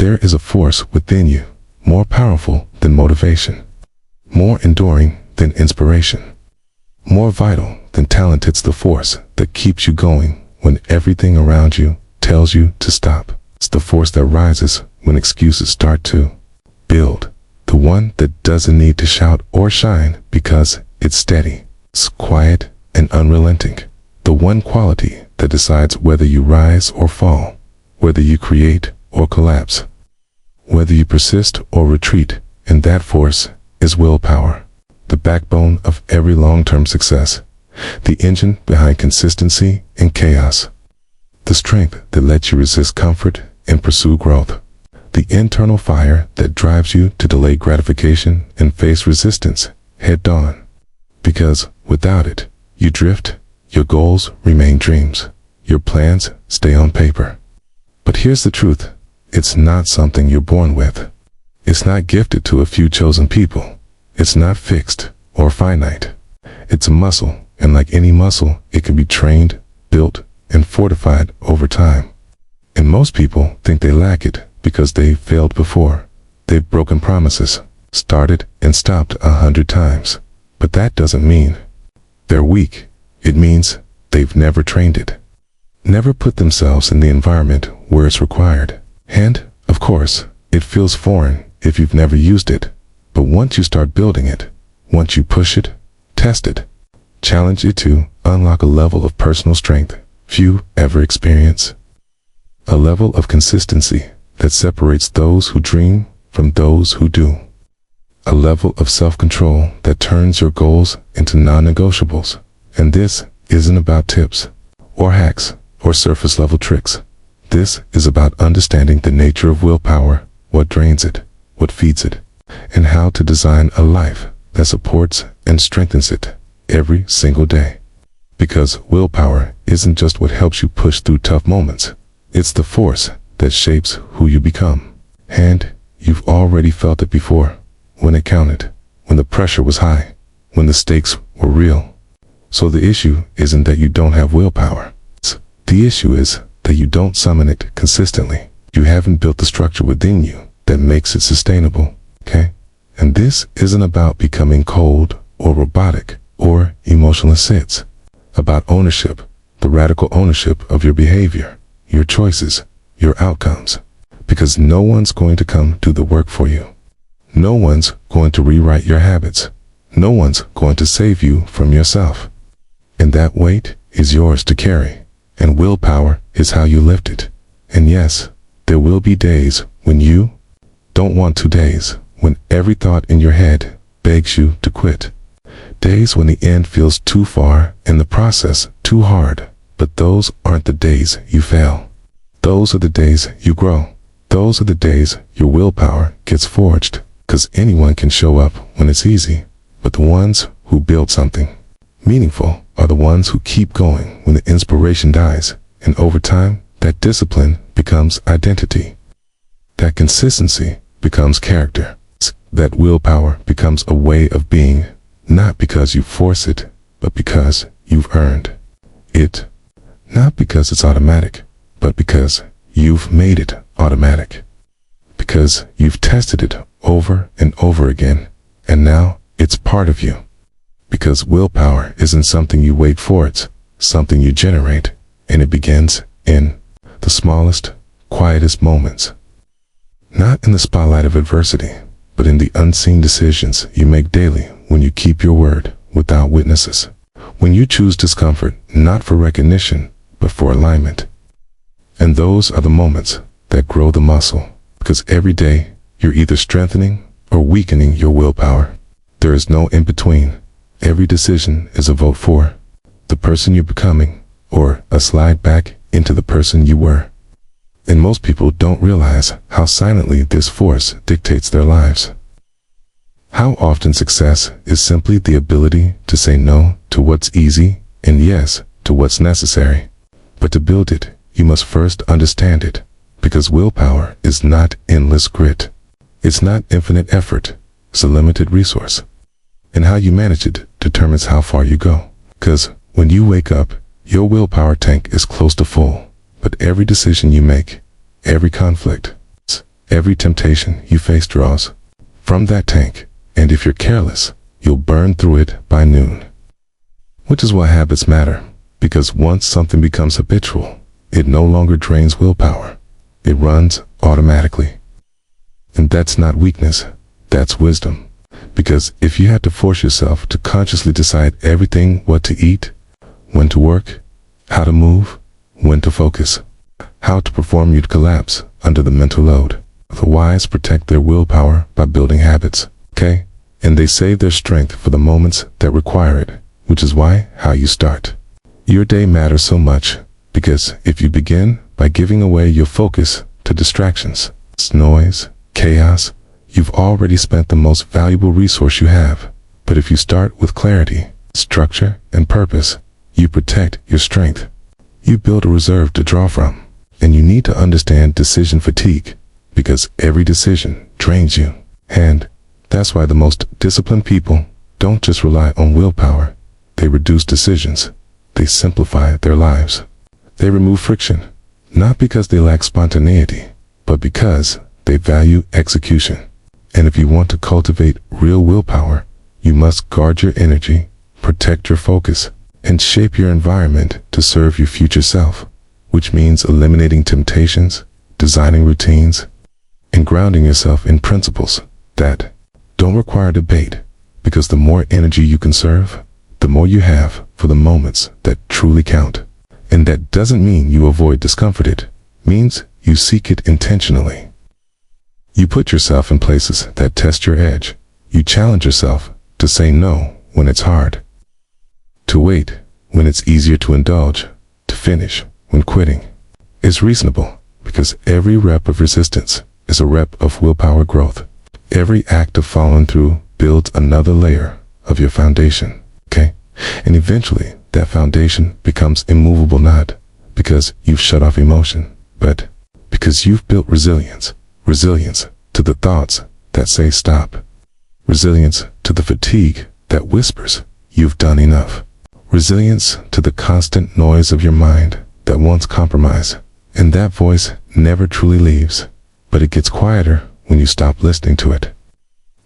There is a force within you, more powerful than motivation, more enduring than inspiration, more vital than talent. It's the force that keeps you going when everything around you tells you to stop. It's the force that rises when excuses start to build. The one that doesn't need to shout or shine because it's steady, it's quiet and unrelenting. The one quality that decides whether you rise or fall, whether you create or collapse, whether you persist or retreat. And that force is willpower, the backbone of every long-term success, the engine behind consistency and chaos, the strength that lets you resist comfort and pursue growth, the internal fire that drives you to delay gratification and face resistance head-on. Because without it, you drift, your goals remain dreams, your plans stay on paper. But here's the truth, it's not something you're born with. It's not gifted to a few chosen people. It's not fixed or finite. It's a muscle, and like any muscle, it can be trained, built, and fortified over time. And most people think they lack it because they failed before. They've broken promises, started and stopped 100 times. But that doesn't mean they're weak. It means they've never trained it, never put themselves in the environment where it's required. And, of course, it feels foreign if you've never used it. But once you start building it, once you push it, test it, challenge it to unlock a level of personal strength few ever experience, a level of consistency that separates those who dream from those who do, a level of self-control that turns your goals into non-negotiables. And this isn't about tips or hacks or surface-level tricks. This is about understanding the nature of willpower, what drains it, what feeds it, and how to design a life that supports and strengthens it every single day. Because willpower isn't just what helps you push through tough moments. It's the force that shapes who you become. And you've already felt it before, when it counted, when the pressure was high, when the stakes were real. So the issue isn't that you don't have willpower. The issue is that you don't summon it consistently. You haven't built the structure within you that makes it sustainable, okay? And this isn't about becoming cold or robotic or emotionless. It's about ownership, the radical ownership of your behavior, your choices, your outcomes. Because no one's going to come do the work for you. No one's going to rewrite your habits. No one's going to save you from yourself. And that weight is yours to carry. And willpower is how you lift it. And yes, there will be days when you don't want to, days when every thought in your head begs you to quit. Days when the end feels too far and the process too hard. But those aren't the days you fail. Those are the days you grow. Those are the days your willpower gets forged. Because anyone can show up when it's easy. But the ones who build something meaningful are the ones who keep going when the inspiration dies. And over time, that discipline becomes identity. That consistency becomes character. That willpower becomes a way of being, not because you force it, but because you've earned it. Not because it's automatic, but because you've made it automatic. Because you've tested it over and over again, and now it's part of you. Because willpower isn't something you wait for, it's something you generate, and it begins in the smallest, quietest moments. Not in the spotlight of adversity, but in the unseen decisions you make daily when you keep your word without witnesses. When you choose discomfort, not for recognition, but for alignment. And those are the moments that grow the muscle, because every day you're either strengthening or weakening your willpower. There is no in between. Every decision is a vote for the person you're becoming, or a slide back into the person you were. And most people don't realize how silently this force dictates their lives. How often success is simply the ability to say no to what's easy and yes to what's necessary. But to build it, you must first understand it, because willpower is not endless grit. It's not infinite effort. It's a limited resource. And how you manage it determines how far you go. Because when you wake up, your willpower tank is close to full. But every decision you make, every conflict, every temptation you face draws from that tank, and if you're careless, you'll burn through it by noon. Which is why habits matter, because once something becomes habitual, it no longer drains willpower. It runs automatically. And that's not weakness, that's wisdom. Because if you had to force yourself to consciously decide everything, what to eat, when to work, how to move, when to focus, how to perform, you'd collapse under the mental load. The wise protect their willpower by building habits, okay? And they save their strength for the moments that require it, which is why how you start your day matters so much. Because if you begin by giving away your focus to distractions, noise, chaos, you've already spent the most valuable resource you have. But if you start with clarity, structure, and purpose, you protect your strength. You build a reserve to draw from. And you need to understand decision fatigue, because every decision drains you. And that's why the most disciplined people don't just rely on willpower. They reduce decisions. They simplify their lives. They remove friction, not because they lack spontaneity, but because they value execution. And if you want to cultivate real willpower, you must guard your energy, protect your focus, and shape your environment to serve your future self, which means eliminating temptations, designing routines, and grounding yourself in principles that don't require debate, because the more energy you conserve, the more you have for the moments that truly count. And that doesn't mean you avoid discomfort. It means you seek it intentionally. You put yourself in places that test your edge. You challenge yourself to say no when it's hard, to wait when it's easier to indulge, to finish when quitting is reasonable, because every rep of resistance is a rep of willpower growth. Every act of following through builds another layer of your foundation, okay? And eventually that foundation becomes immovable, not because you've shut off emotion, but because you've built resilience. Resilience to the thoughts that say stop. Resilience to the fatigue that whispers you've done enough. Resilience to the constant noise of your mind that wants compromise. And that voice never truly leaves, but it gets quieter when you stop listening to it.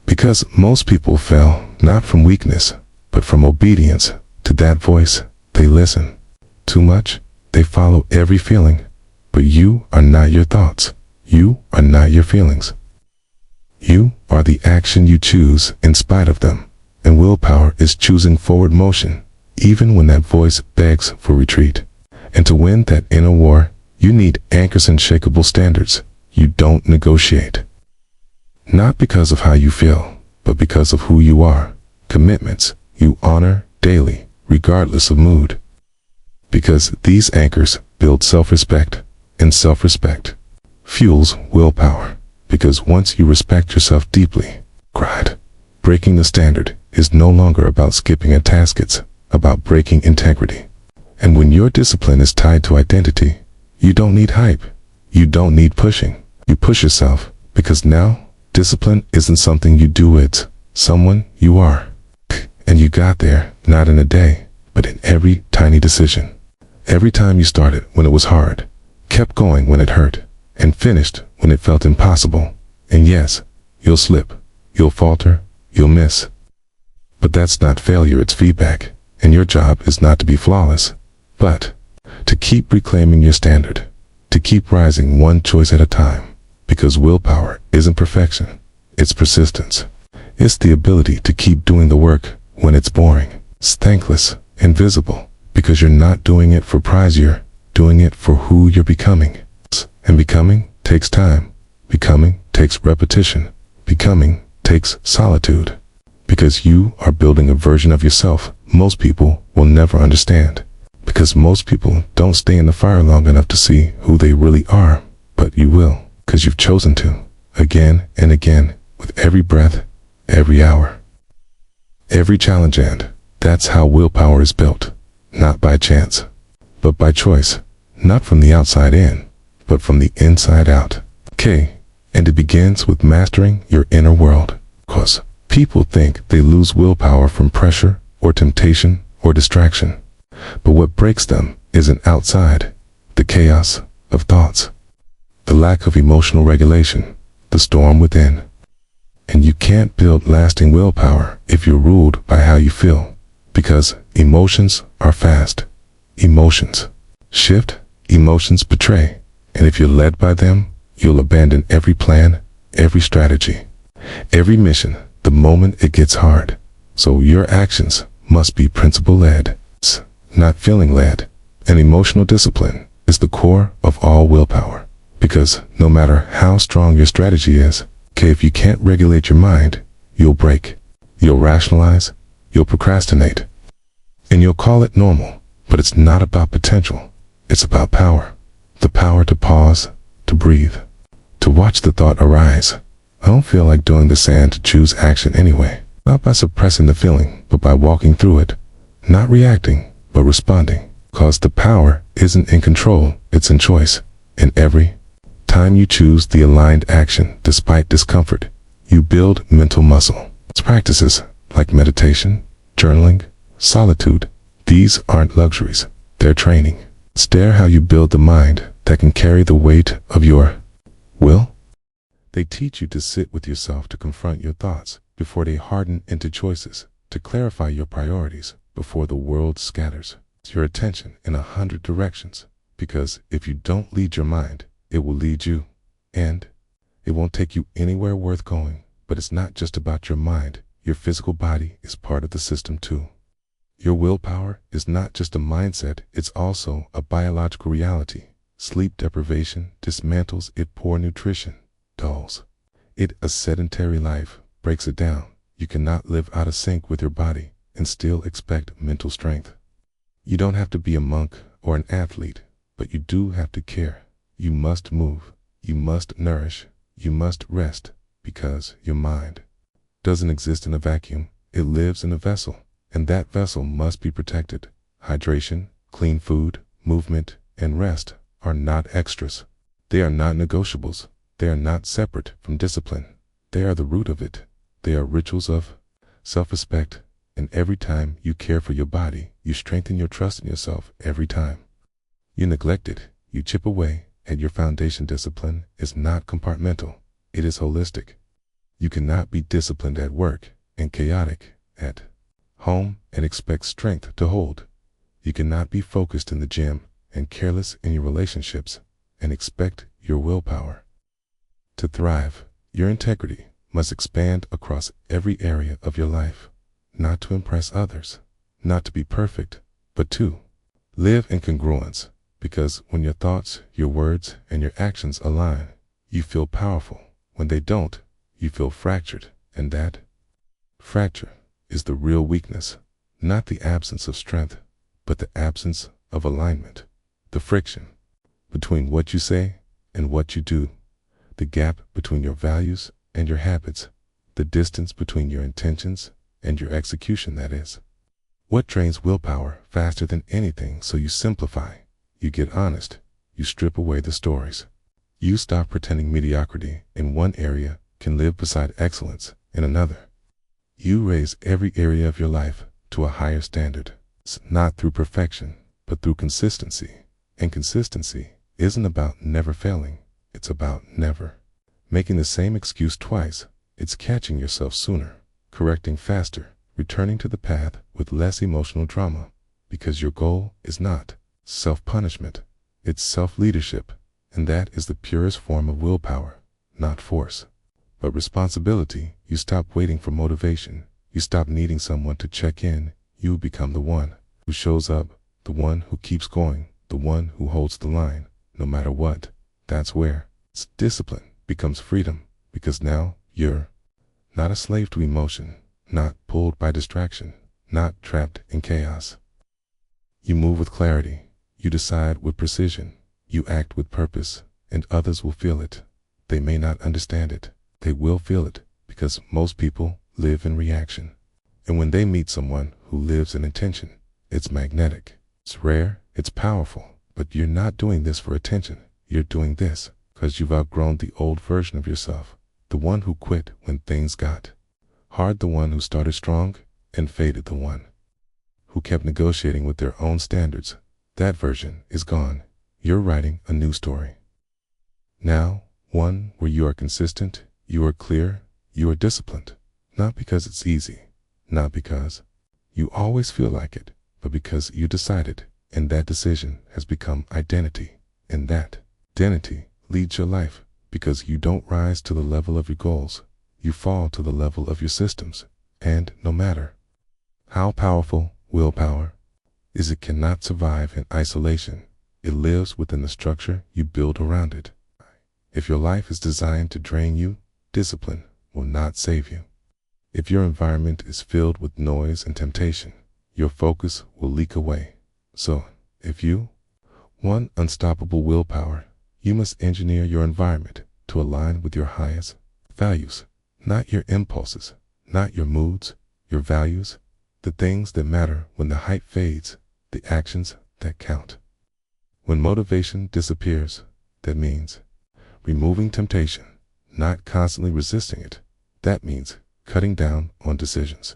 Because most people fail not from weakness, but from obedience to that voice. They listen too much, they follow every feeling, but you are not your thoughts. You are not your feelings. You are the action you choose in spite of them. And willpower is choosing forward motion, even when that voice begs for retreat. And to win that inner war, you need anchors and unshakable standards. You don't negotiate. Not because of how you feel, but because of who you are. Commitments you honor daily, regardless of mood. Because these anchors build self-respect, and self-respect fuels willpower. Because once you respect yourself deeply, breaking the standard is no longer about skipping a task, it's about breaking integrity. And when your discipline is tied to identity, you don't need hype. You don't need pushing. You push yourself, because now discipline isn't something you do, it's someone you are. And you got there, not in a day, but in every tiny decision. Every time you started when it was hard, kept going when it hurt, and finished when it felt impossible. And yes, you'll slip, you'll falter, you'll miss. But that's not failure, it's feedback. And your job is not to be flawless, but to keep reclaiming your standard, to keep rising one choice at a time. Because willpower isn't perfection, it's persistence. It's the ability to keep doing the work when it's boring, it's thankless, invisible, because you're not doing it for prize, you're doing it for who you're becoming. And becoming takes time. Becoming takes repetition. Becoming takes solitude. Because you are building a version of yourself most people will never understand. Because most people don't stay in the fire long enough to see who they really are. But you will, because you've chosen to, again and again, with every breath, every hour, every challenge. And that's how willpower is built. Not by chance, but by choice. Not from the outside in, but from the inside out. Okay, and it begins with mastering your inner world. Because people think they lose willpower from pressure or temptation or distraction. But what breaks them isn't outside, the chaos of thoughts, the lack of emotional regulation, the storm within. And you can't build lasting willpower if you're ruled by how you feel, because emotions are fast. Emotions shift, emotions betray, and if you're led by them, you'll abandon every plan, every strategy, every mission the moment it gets hard. So your actions must be principle-led, not feeling-led. And emotional discipline is the core of all willpower, because no matter how strong your strategy is, if you can't regulate your mind, you'll break, you'll rationalize, you'll procrastinate, and you'll call it normal. But it's not about potential, it's about power. The power to pause, to breathe, to watch the thought arise. I don't feel like doing this, and to choose action anyway. Not by suppressing the feeling, but by walking through it. Not reacting, but responding. Because the power isn't in control, it's in choice. And every time you choose the aligned action despite discomfort, you build mental muscle. It's practices like meditation, journaling, solitude. These aren't luxuries, they're training. Stare how you build the mind that can carry the weight of your will. They teach you to sit with yourself, to confront your thoughts before they harden into choices, to clarify your priorities before the world scatters your attention in 100 directions. Because if you don't lead your mind, it will lead you, and it won't take you anywhere worth going. But it's not just about your mind. Your physical body is part of the system too. Your willpower is not just a mindset, it's also a biological reality. Sleep deprivation dismantles it, poor nutrition dulls it, a sedentary life breaks it down. You cannot live out of sync with your body and still expect mental strength. You don't have to be a monk or an athlete, but you do have to care. You must move, you must nourish, you must rest, because your mind doesn't exist in a vacuum. It lives in a vessel, and that vessel must be protected. Hydration, clean food, movement, and rest are not extras. They are not negotiables. They are not separate from discipline. They are the root of it. They are rituals of self-respect. And every time you care for your body, you strengthen your trust in yourself. Every time you neglect it, you chip away at your foundation. Discipline is not compartmental. It is holistic. You cannot be disciplined at work and chaotic at home and expect strength to hold. You cannot be focused in the gym and careless in your relationships and expect your willpower to thrive. Your integrity must expand across every area of your life. Not to impress others, not to be perfect, but to live in congruence. Because when your thoughts, your words, and your actions align, you feel powerful. When they don't, you feel fractured. And that fracture is the real weakness, not the absence of strength, but the absence of alignment. The friction between what you say and what you do, the gap between your values and your habits, the distance between your intentions and your execution, that is what drains willpower faster than anything. So you simplify, you get honest, you strip away the stories. You stop pretending mediocrity in one area can live beside excellence in another. You raise every area of your life to a higher standard. It's not through perfection, but through consistency. And consistency isn't about never failing. It's about never making the same excuse twice. It's catching yourself sooner, correcting faster, returning to the path with less emotional drama, because your goal is not self-punishment, it's self-leadership, and that is the purest form of willpower, not force, but responsibility. You stop waiting for motivation, you stop needing someone to check in, you become the one who shows up, the one who keeps going, the one who holds the line, no matter what. That's where discipline becomes freedom, because now you're not a slave to emotion, not pulled by distraction, not trapped in chaos. You move with clarity, you decide with precision, you act with purpose, and others will feel it. They may not understand it, they will feel it, because most people live in reaction. And when they meet someone who lives in intention, it's magnetic. It's rare, it's powerful, but you're not doing this for attention. You're doing this because you've outgrown the old version of yourself, the one who quit when things got hard, the one who started strong and faded, the one who kept negotiating with their own standards. That version is gone. You're writing a new story. Now, One where you are consistent, you are clear, you are disciplined. Not because it's easy, not because you always feel like it, but because you decided, and that decision has become identity. And that identity leads your life because you don't rise to the level of your goals, you fall to the level of your systems. And no matter how powerful willpower is, it cannot survive in isolation. It lives within the structure you build around it. If your life is designed to drain you, discipline will not save you. If your environment is filled with noise and temptation, your focus will leak away. So, if you want unstoppable willpower, you must engineer your environment to align with your highest values, not your impulses, not your moods, your values, the things that matter when the hype fades, the actions that count. When motivation disappears, that means removing temptation, not constantly resisting it. That means cutting down on decisions,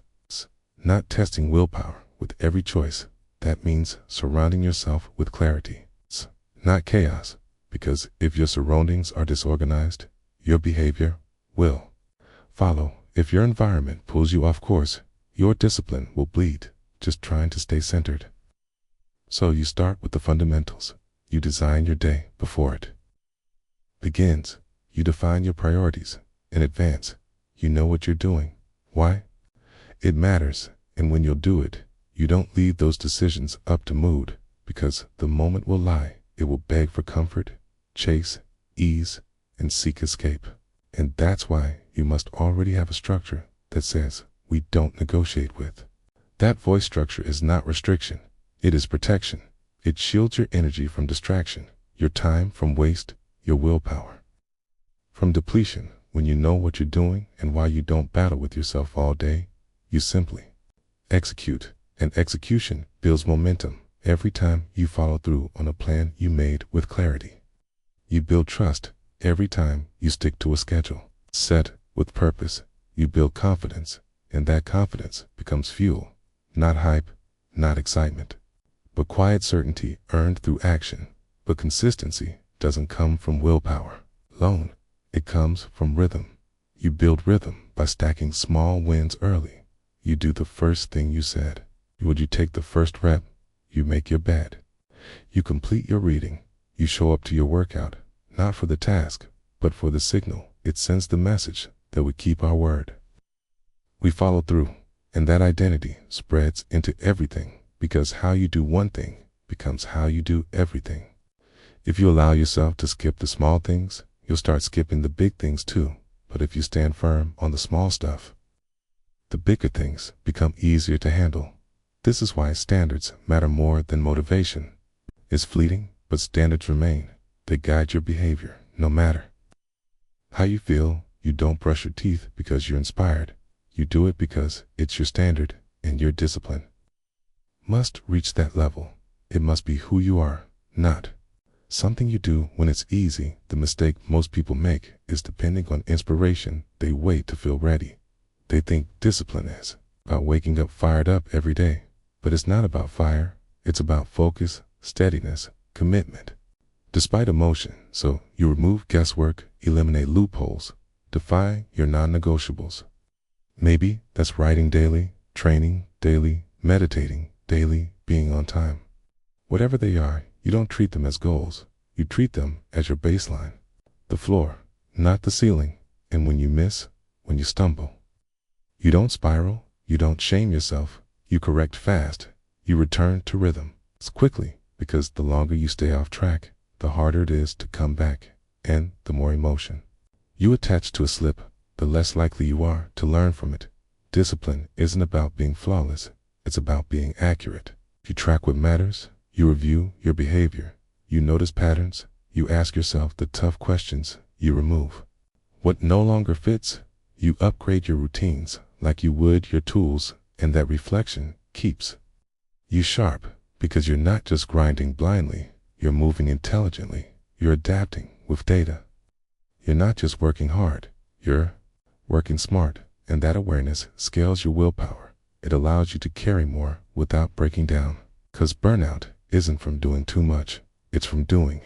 not testing willpower with every choice. That means surrounding yourself with clarity, not chaos, because if your surroundings are disorganized, your behavior will follow. If your environment pulls you off course, your discipline will bleed, just trying to stay centered. So you start with the fundamentals. You design your day before it begins. You define your priorities in advance. You know what you're doing, why it matters, and when you'll do it. You don't leave those decisions up to mood, because the moment will lie. It will beg for comfort, chase ease, and seek escape. And that's why you must already have a structure that says, we don't negotiate with. That voice structure is not restriction, it is protection. It shields your energy from distraction, your time from waste, your willpower from depletion. When you know what you're doing and why you don't battle with yourself all day, you simply execute. And execution builds momentum. Every time you follow through on a plan you made with clarity, you build trust. Every time you stick to a schedule set with purpose, you build confidence, and that confidence becomes fuel, not hype, not excitement, but quiet certainty earned through action. But consistency doesn't come from willpower alone. It comes from rhythm. You build rhythm by stacking small wins early. You do the first thing you said. Would you take the first rep? You make your bed. You complete your reading. You show up to your workout, not for the task, but for the signal. It sends the message that we keep our word. We follow through, and that identity spreads into everything, because how you do one thing becomes how you do everything. If you allow yourself to skip the small things, you'll start skipping the big things too. But if you stand firm on the small stuff, the bigger things become easier to handle. This is why standards matter more than motivation. It's fleeting, but standards remain. They guide your behavior, no matter how you feel. You don't brush your teeth because you're inspired. You do it because it's your standard, and your discipline must reach that level. It must be who you are, not something you do when it's easy. The mistake most people make is depending on inspiration. They wait to feel ready. They think discipline is about waking up fired up every day. But it's not about fire. It's about focus, steadiness, commitment, despite emotion. So you remove guesswork, eliminate loopholes, define your non-negotiables. Maybe that's writing daily, training daily, meditating daily, being on time. Whatever they are, you don't treat them as goals. You treat them as your baseline, the floor, not the ceiling. And when you miss, when you stumble, you don't spiral, you don't shame yourself, you correct fast, you return to rhythm quickly, because the longer you stay off track, the harder it is to come back, and the more emotion you attach to a slip, the less likely you are to learn from it. Discipline isn't about being flawless, it's about being accurate. If you track what matters, you review your behavior, you notice patterns, you ask yourself the tough questions, you remove what no longer fits, you upgrade your routines like you would your tools, and that reflection keeps you sharp, because you're not just grinding blindly, you're moving intelligently, you're adapting with data. You're not just working hard, you're working smart, and that awareness scales your willpower. It allows you to carry more without breaking down, because burnout isn't from doing too much, it's from doing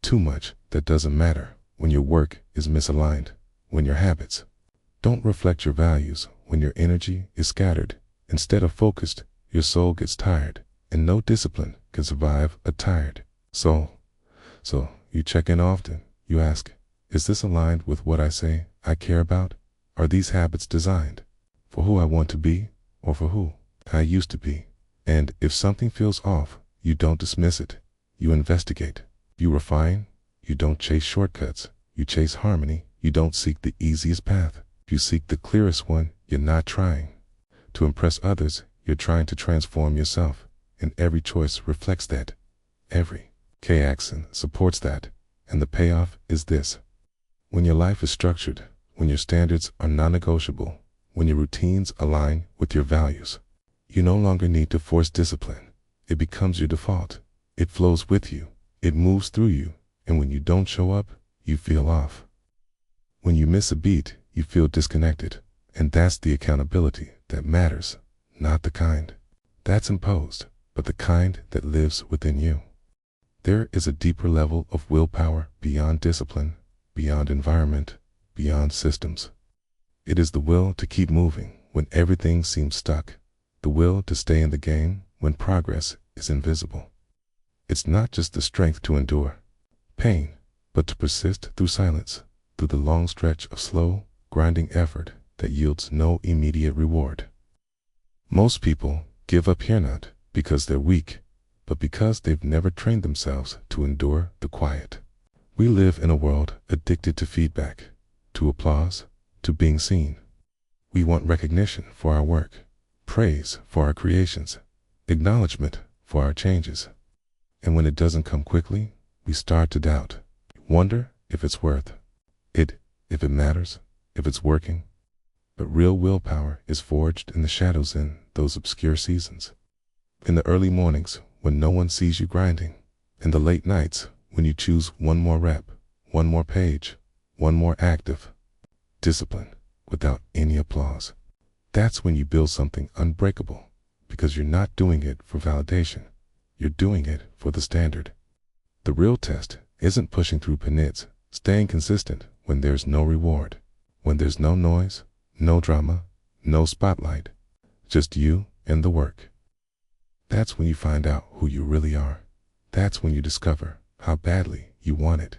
too much that doesn't matter. when your work is misaligned, when your habits don't reflect your values, when your energy is scattered instead of focused, your soul gets tired, and no discipline can survive a tired soul. So you check in often. You ask, is this aligned with what I say I care about? Are these habits designed for who I want to be or for who I used to be? And if something feels off, you don't dismiss it. You investigate. You refine. You don't chase shortcuts. You chase harmony. You don't seek the easiest path. You seek the clearest one. You're not trying to impress others. You're trying to transform yourself. And every choice reflects that. Every action supports that. And the payoff is this. When your life is structured, when your standards are non-negotiable, when your routines align with your values, you no longer need to force discipline. It becomes your default. It flows with you. It moves through you. And when you don't show up, you feel off. When you miss a beat, you feel disconnected. And that's the accountability that matters, not the kind that's imposed, but the kind that lives within you. There is a deeper level of willpower beyond discipline, beyond environment, beyond systems. It is the will to keep moving when everything seems stuck, the will to stay in the game when progress is invisible. It's not just the strength to endure pain, but to persist through silence, through the long stretch of slow, grinding effort that yields no immediate reward. Most people give up here not because they're weak, but because they've never trained themselves to endure the quiet. We live in a world addicted to feedback, to applause, to being seen. We want recognition for our work, praise for our creations, acknowledgement for our changes. And when it doesn't come quickly, we start to doubt, wonder if it's worth it, if it matters, if it's working. But real willpower is forged in the shadows, in those obscure seasons. In the early mornings when no one sees you grinding, in the late nights when you choose one more rep, one more page, one more act of discipline without any applause. That's when you build something unbreakable, because you're not doing it for validation. You're doing it for the standard. The real test isn't pushing through penance, staying consistent when there's no reward, when there's no noise, no drama, no spotlight, just you and the work. That's when you find out who you really are. That's when you discover how badly you want it.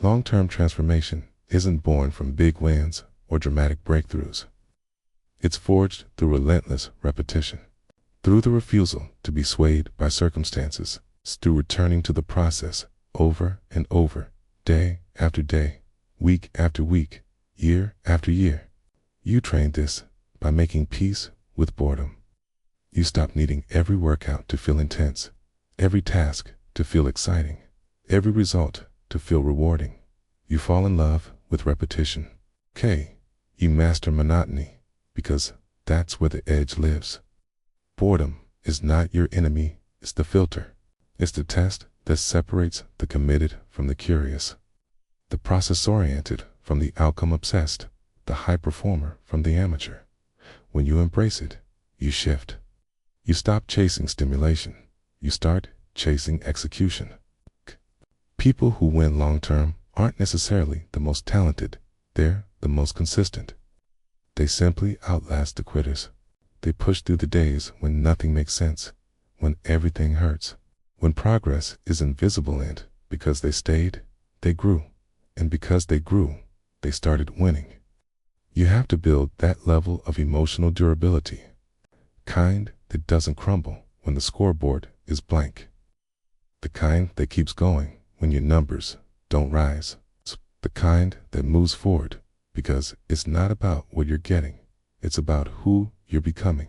Long-term transformation isn't born from big wins or dramatic breakthroughs. It's forged through relentless repetition, through the refusal to be swayed by circumstances, through returning to the process over and over, day after day, week after week, year after year. You train this by making peace with boredom. You stop needing every workout to feel intense, every task to feel exciting, every result to feel rewarding. You fall in love with repetition. You master monotony, because that's where the edge lives. Boredom is not your enemy, it's the filter. It's the test that separates the committed from the curious, the process-oriented from the outcome-obsessed, the high performer from the amateur. When you embrace it, you shift. You stop chasing stimulation. You start chasing execution. People who win long-term aren't necessarily the most talented. They're the most consistent. They simply outlast the quitters. They push through the days when nothing makes sense, when everything hurts, when progress is invisible, and because they stayed, they grew. And because they grew, they started winning. You have to build that level of emotional durability, kind that doesn't crumble when the scoreboard is blank, the kind that keeps going when your numbers don't rise, the kind that moves forward because it's not about what you're getting, it's about who you're becoming.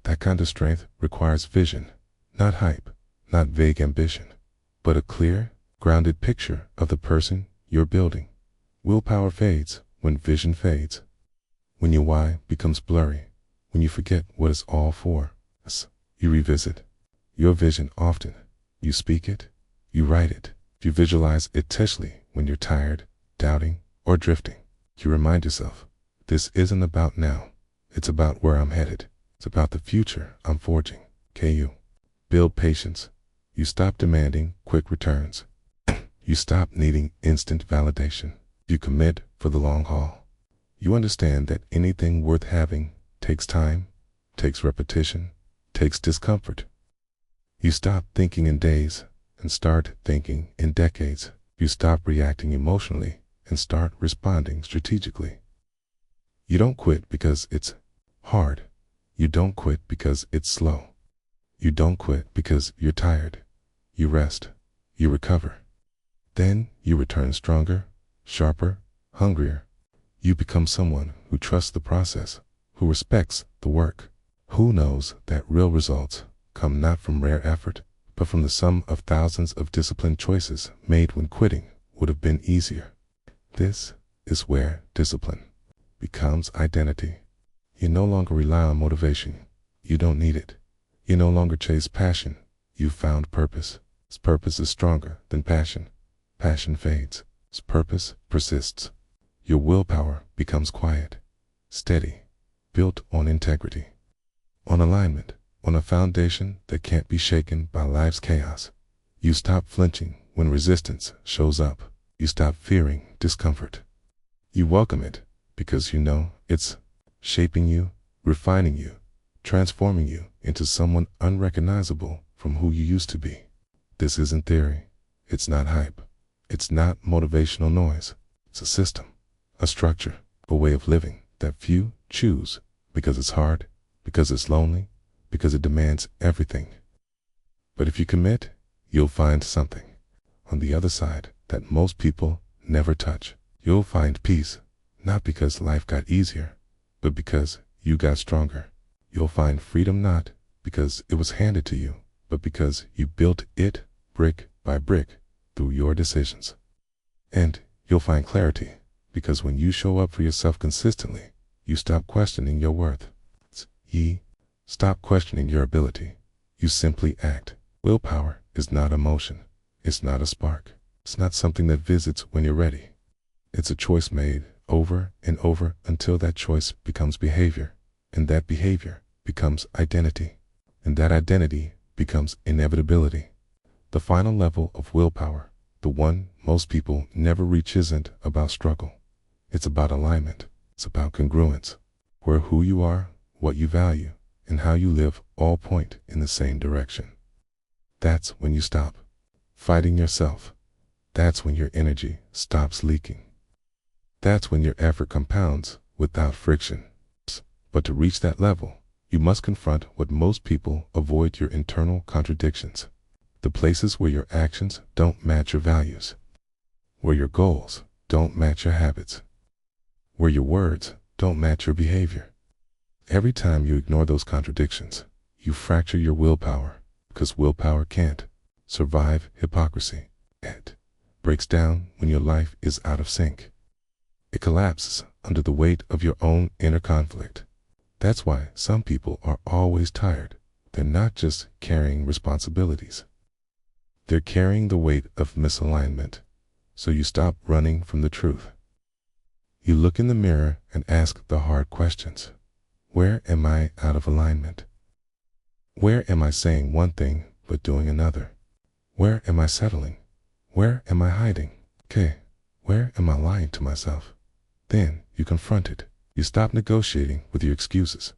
That kind of strength requires vision, not hype, not vague ambition, but a clear, grounded picture of the person you're building. Willpower fades when vision fades, when your why becomes blurry, when you forget what it's all for. You revisit your vision often. You speak it, you write it, you visualize it tenderly when you're tired, doubting, or drifting. You remind yourself, this isn't about now, it's about where I'm headed. It's about the future I'm forging. You build patience. You stop demanding quick returns. You stop needing instant validation. You commit for the long haul. You understand that anything worth having takes time, takes repetition, takes discomfort. You stop thinking in days and start thinking in decades. You stop reacting emotionally and start responding strategically. You don't quit because it's hard. You don't quit because it's slow. You don't quit because you're tired. You rest. You recover. Then you return stronger, sharper, hungrier. You become someone who trusts the process, who respects the work, who knows that real results come not from rare effort, but from the sum of thousands of disciplined choices made when quitting would have been easier. This is where discipline becomes identity. You no longer rely on motivation. You don't need it. You no longer chase passion. You found purpose. Purpose is stronger than passion. Passion fades. Purpose persists. Your willpower becomes quiet, steady, built on integrity, on alignment, on a foundation that can't be shaken by life's chaos. You stop flinching when resistance shows up. You stop fearing discomfort. You welcome it because you know it's shaping you, refining you, transforming you into someone unrecognizable from who you used to be. This isn't theory. It's not hype. It's not motivational noise. It's a system, a structure, a way of living that few choose because it's hard, because it's lonely, because it demands everything. But if you commit, you'll find something on the other side that most people never touch. You'll find peace, not because life got easier, but because you got stronger. You'll find freedom not because it was handed to you, but because you built it brick by brick through your decisions. And you'll find clarity because when you show up for yourself consistently, you stop questioning your worth. Stop questioning your ability. You simply act. Willpower is not emotion. It's not a spark. It's not something that visits when you're ready. It's a choice made over and over until that choice becomes behavior, and that behavior becomes identity, and that identity becomes inevitability. The final level of willpower, the one most people never reach, isn't about struggle. It's about alignment. It's about congruence, where who you are, what you value, and how you live all point in the same direction. That's when you stop fighting yourself. That's when your energy stops leaking. That's when your effort compounds without friction. But to reach that level, you must confront what most people avoid: your internal contradictions. The places where your actions don't match your values, where your goals don't match your habits, where your words don't match your behavior. Every time you ignore those contradictions, you fracture your willpower, because willpower can't survive hypocrisy. It breaks down when your life is out of sync. It collapses under the weight of your own inner conflict. That's why some people are always tired. They're not just carrying responsibilities. They're carrying the weight of misalignment. So you stop running from the truth. You look in the mirror and ask the hard questions. Where am I out of alignment? Where am I saying one thing but doing another? Where am I settling? Where am I hiding? Where am I lying to myself? Then you confront it. You stop negotiating with your excuses.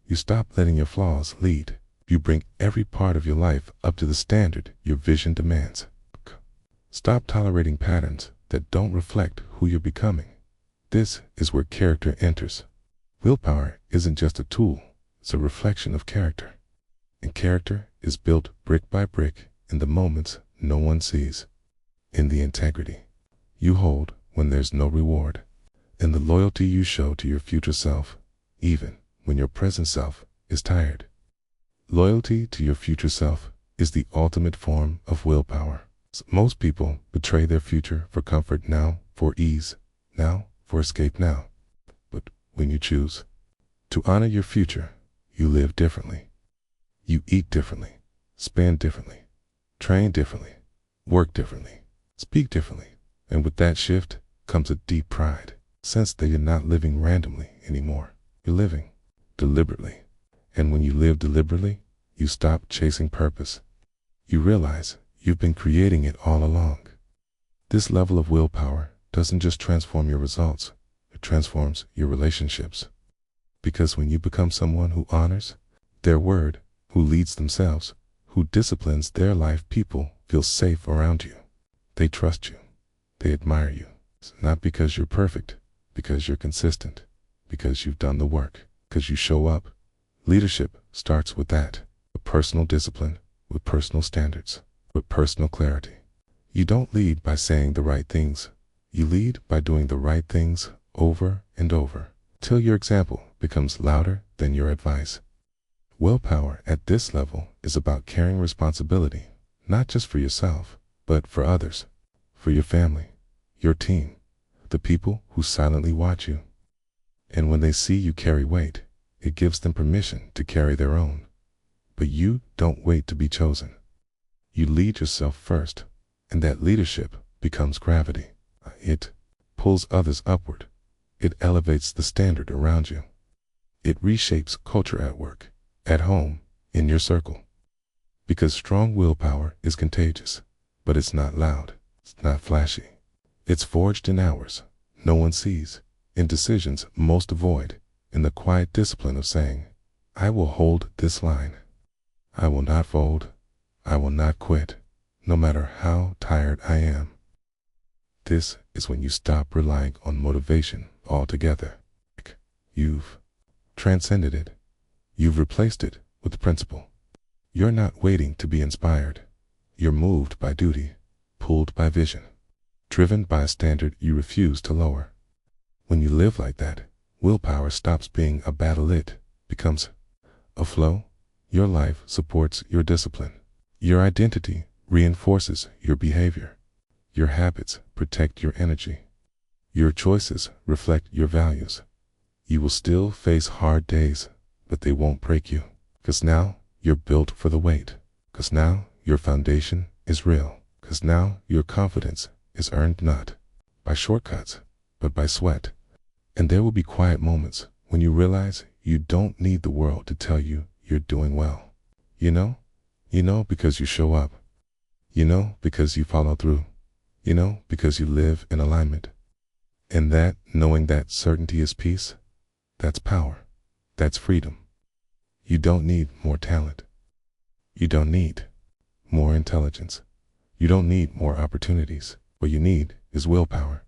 You stop letting your flaws lead. You bring every part of your life up to the standard your vision demands. Stop tolerating patterns that don't reflect who you're becoming. This is where character enters. Willpower isn't just a tool, it's a reflection of character. And character is built brick by brick in the moments no one sees, in the integrity you hold when there's no reward, in the loyalty you show to your future self, even when your present self is tired. Loyalty to your future self is the ultimate form of willpower. Most people betray their future for comfort now, for ease now, for escape now. But when you choose to honor your future, you live differently. You eat differently, spend differently, train differently, work differently, speak differently. And with that shift comes a deep pride, sense that you're not living randomly anymore. You're living deliberately. And when you live deliberately, you stop chasing purpose. You realize you've been creating it all along. This level of willpower doesn't just transform your results, it transforms your relationships. Because when you become someone who honors their word, who leads themselves, who disciplines their life, people feel safe around you. They trust you. They admire you. It's not because you're perfect, because you're consistent, because you've done the work, because you show up. Leadership starts with that, a personal discipline, with personal standards, with personal clarity. You don't lead by saying the right things. You lead by doing the right things over and over, till your example becomes louder than your advice. Willpower at this level is about carrying responsibility, not just for yourself, but for others, for your family, your team, the people who silently watch you. And when they see you carry weight, it gives them permission to carry their own. But you don't wait to be chosen. You lead yourself first, and that leadership becomes gravity. It pulls others upward. It elevates the standard around you. It reshapes culture at work, at home, in your circle. Because strong willpower is contagious, but it's not loud, it's not flashy. It's forged in hours no one sees, in decisions most avoid, in the quiet discipline of saying, I will hold this line. I will not fold. I will not quit, no matter how tired I am. This is when you stop relying on motivation altogether. You've transcended it. You've replaced it with principle. You're not waiting to be inspired. You're moved by duty, pulled by vision, driven by a standard you refuse to lower. When you live like that, willpower stops being a battle. It becomes a flow. Your life supports your discipline. Your identity reinforces your behavior. Your habits protect your energy. Your choices reflect your values. You will still face hard days, but they won't break you. 'Cause now you're built for the wait. 'Cause now your foundation is real. 'Cause now your confidence is earned not by shortcuts, but by sweat. And there will be quiet moments when you realize you don't need the world to tell you you're doing well. You know because you show up. You know because you follow through. You know because you live in alignment. And that, knowing that certainty is peace, that's power. That's freedom. You don't need more talent. You don't need more intelligence. You don't need more opportunities. What you need is willpower.